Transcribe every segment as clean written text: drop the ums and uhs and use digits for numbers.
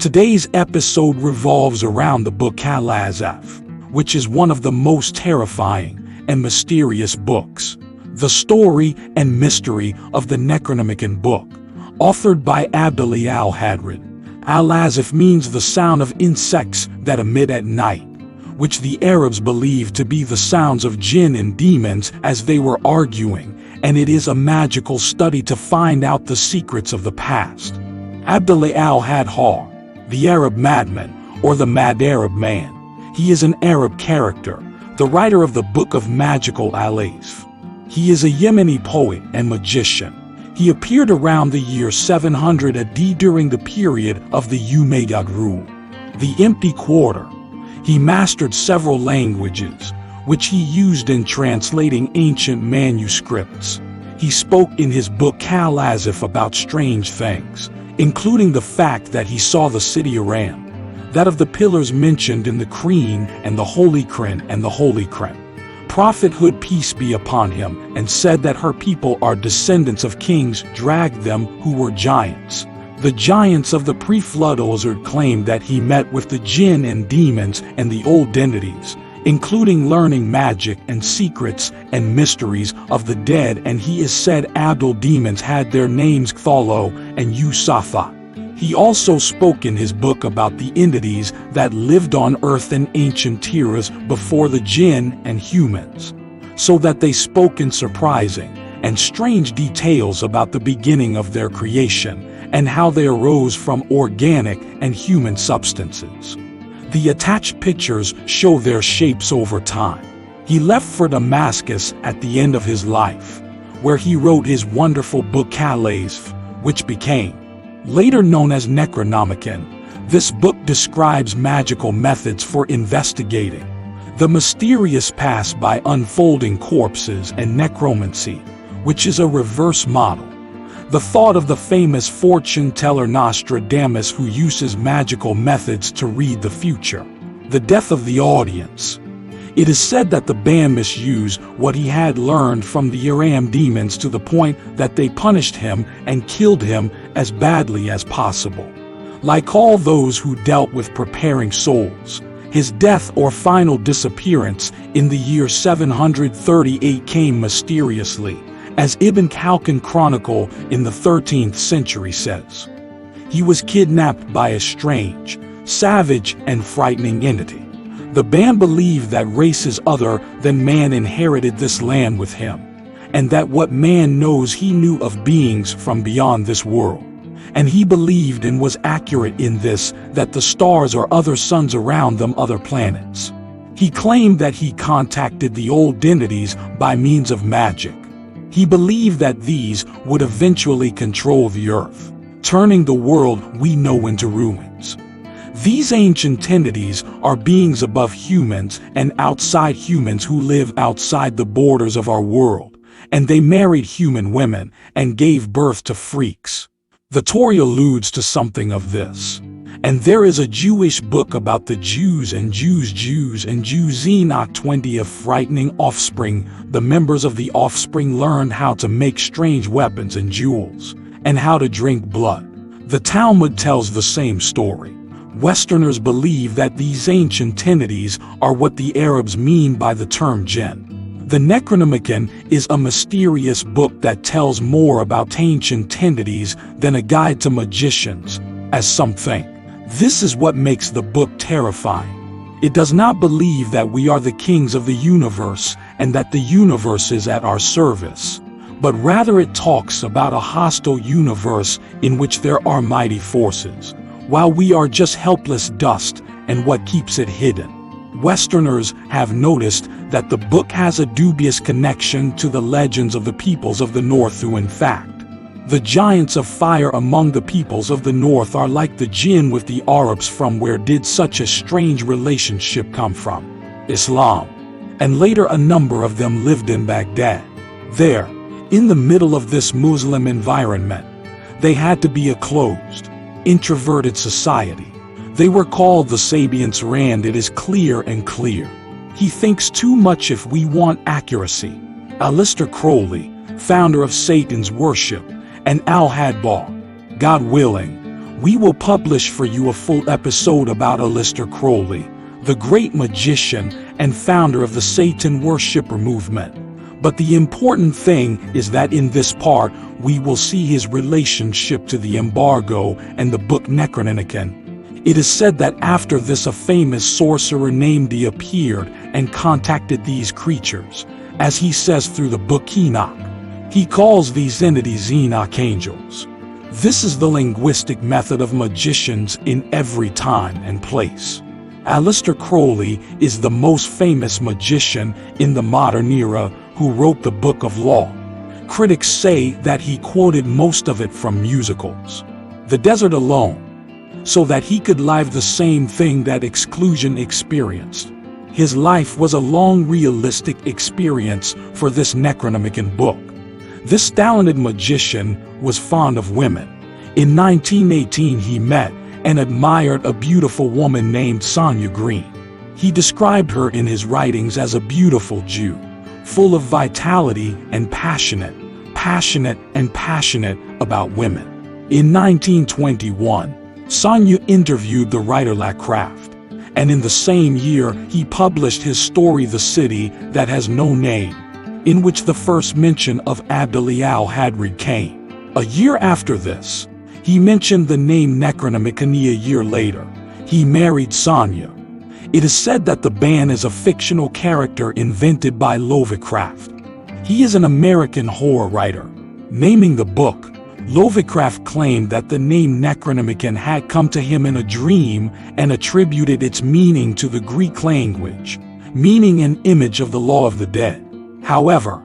Today's episode revolves around the book Al-Azif, which is one of the most terrifying and mysterious books. The story and mystery of the Necronomicon book, authored by Abdul Alhazred. Al-Azif means the sound of insects that emit at night, which the Arabs believed to be the sounds of jinn and demons as they were arguing, and it is a magical study to find out the secrets of the past. Abdul Alhazred, the Arab madman, or the Mad Arab Man. He is an Arab character, the writer of the Book of Magical Alhashim. He is a Yemeni poet and magician. He appeared around the year 700 AD during the period of the Umayyad rule. The Empty Quarter. He mastered several languages, which he used in translating ancient manuscripts. He spoke in his book Al-Azif about strange things, including the fact that he saw the city Aram, that of the pillars mentioned in the Quran and the Holy Quran and the Holy Quran. Prophethood, peace be upon him, and said that her people are descendants of kings, dragged them who were giants. The giants of the pre-flood Alhazred claimed that he met with the jinn and demons and the old entities, including learning magic and secrets and mysteries of the dead, and he is said Abdul demons had their names Cthulhu and Yusafa. He also spoke in his book about the entities that lived on earth in ancient eras before the jinn and humans, so that they spoke in surprising and strange details about the beginning of their creation and how they arose from organic and human substances. The attached pictures show their shapes over time. He left for Damascus at the end of his life, where he wrote his wonderful book Al-Azif, which became later known as Necronomicon. This book describes magical methods for investigating the mysterious past by unfolding corpses and necromancy, which is a reverse model. The thought of the famous fortune teller Nostradamus, who uses magical methods to read the future. The death of the audience. It is said that the band misused what he had learned from the Aram demons to the point that they punished him and killed him as badly as possible. Like all those who dealt with preparing souls, his death or final disappearance in the year 738 came mysteriously, as Ibn Khalkan Chronicle in the 13th century says. He was kidnapped by a strange, savage, and frightening entity. The band believed that races other than man inherited this land with him, and that what man knows he knew of beings from beyond this world. And he believed and was accurate in this, that the stars are other suns around them, other planets. He claimed that he contacted the old entities by means of magic. He believed that these would eventually control the earth, turning the world we know into ruins. These ancient entities are beings above humans and outside humans who live outside the borders of our world, and they married human women and gave birth to freaks. The Torah alludes to something of this. And there is a Jewish book about the Jews and Jews. Enoch 20 of frightening offspring. The members of the offspring learned how to make strange weapons and jewels, and how to drink blood. The Talmud tells the same story. Westerners believe that these ancient entities are what the Arabs mean by the term jinn. The Necronomicon is a mysterious book that tells more about ancient entities than a guide to magicians, as some think. This is what makes the book terrifying. It does not believe that we are the kings of the universe and that the universe is at our service, but rather it talks about a hostile universe in which there are mighty forces, while we are just helpless dust and what keeps it hidden. Westerners have noticed that the book has a dubious connection to the legends of the peoples of the North, who in fact, the giants of fire among the peoples of the North are like the jinn with the Arabs. From where did such a strange relationship come from? Islam. And later a number of them lived in Baghdad. There, in the middle of this Muslim environment, they had to be a closed, introverted society. They were called the Sabians. Rand, it is clear and clear. He thinks too much if we want accuracy. Aleister Crowley, founder of Satan's worship, and Al-Hadbar, God willing, We will publish for you a full episode about Aleister Crowley, the great magician and founder of the Satan worshipper movement. But the important thing is that in this part, we will see his relationship to the embargo and the book Necronomicon. It is said that after this a famous sorcerer named Dee appeared and contacted these creatures. As he says through the book Enoch, he calls these entities Enoch angels. This is the linguistic method of magicians in every time and place. Aleister Crowley is the most famous magician in the modern era who wrote the Book of Law. Critics say that he quoted most of it from musicals, The Desert Alone, so that he could live the same thing that Exclusion experienced. His life was a long realistic experience for this Necronomicon book. This talented magician was fond of women. In 1918 he met and admired a beautiful woman named Sonia Green. He described her in his writings as a beautiful Jew, full of vitality and passionate about women. In 1921, Sonia interviewed the writer Lovecraft, and in the same year he published his story The City That Has No Name, in which the first mention of Abdul Alhazred came. A year after this, he mentioned the name Necronomicon. A year later, he married Sonia. It is said that the band is a fictional character invented by Lovecraft. He is an American horror writer. Naming the book, Lovecraft claimed that the name Necronomicon had come to him in a dream and attributed its meaning to the Greek language, meaning an image of the law of the dead. However,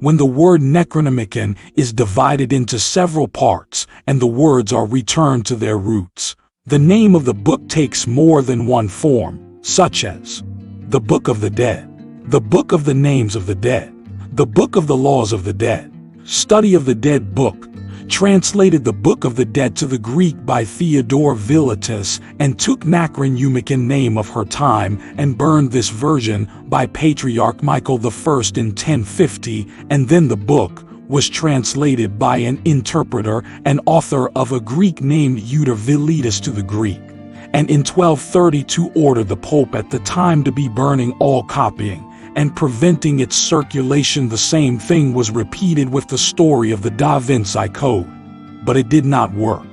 when the word Necronomicon is divided into several parts and the words are returned to their roots, the name of the book takes more than one form, such as the Book of the Dead, the Book of the Names of the Dead, the Book of the Laws of the Dead, Study of the Dead Book, translated the Book of the Dead to the Greek by Theodore Villetus and took Necronomicon name of her time and burned this version by Patriarch Michael I in 1050, and then the book was translated by an interpreter and author of a Greek named Euder Villetus to the Greek, and in 1232 ordered the Pope at the time to be burning all copying and preventing its circulation. The same thing was repeated with the story of the Da Vinci Code, but it did not work.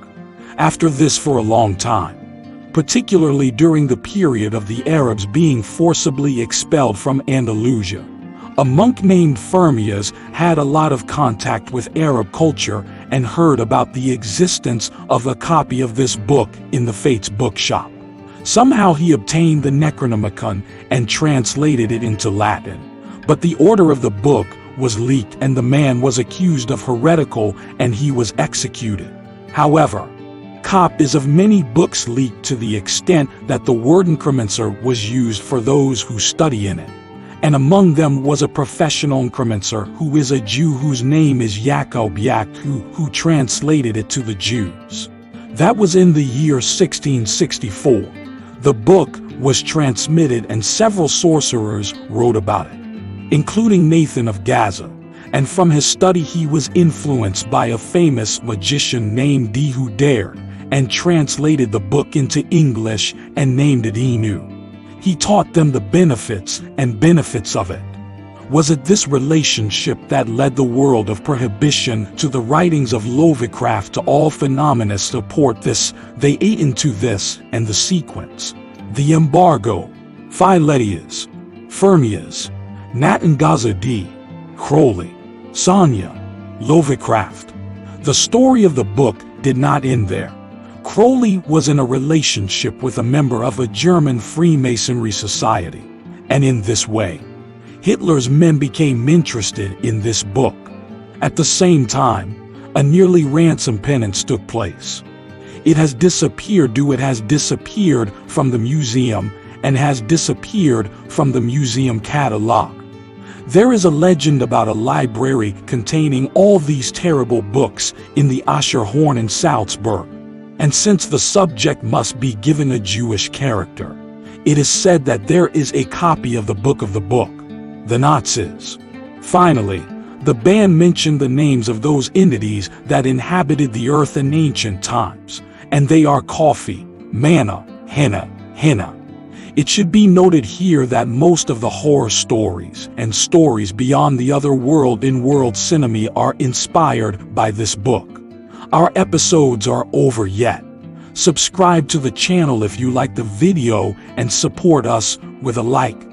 After this for a long time, particularly during the period of the Arabs being forcibly expelled from Andalusia, a monk named Firmias had a lot of contact with Arab culture and heard about the existence of a copy of this book in the Fates bookshop. Somehow he obtained the Necronomicon and translated it into Latin, but the order of the book was leaked and the man was accused of heretical and he was executed. However, copies of many books leaked to the extent that the word necromancer was used for those who study in it, and among them was a professional necromancer who is a Jew whose name is Yaakov who translated it to the Jews. That was in the year 1664. The book was transmitted and several sorcerers wrote about it, including Nathan of Gaza, and from his study he was influenced by a famous magician named Dee who dared and translated the book into English and named it Enu. He taught them the benefits of it. Was it this relationship that led the world of prohibition to the writings of Lovecraft? To all phenomena support this, they ate into this and the sequence. The embargo, Philetius, Firmias, Natangaza D, Crowley, Sonia, Lovecraft. The story of the book did not end there. Crowley was in a relationship with a member of a German Freemasonry society, and in this way, Hitler's men became interested in this book. At the same time, a nearly ransom penance took place. It has disappeared from the museum and has disappeared from the museum catalog. There is a legend about a library containing all these terrible books in the Ascherhorn in Salzburg, and since the subject must be given a Jewish character, it is said that there is a copy of the book, the Nazis. Finally, the band mentioned the names of those entities that inhabited the earth in ancient times, and they are coffee, manna, henna. It should be noted here that most of the horror stories and stories beyond the other world in world cinema are inspired by this book. Our episodes are over yet. Subscribe to the channel if you like the video and support us with a like.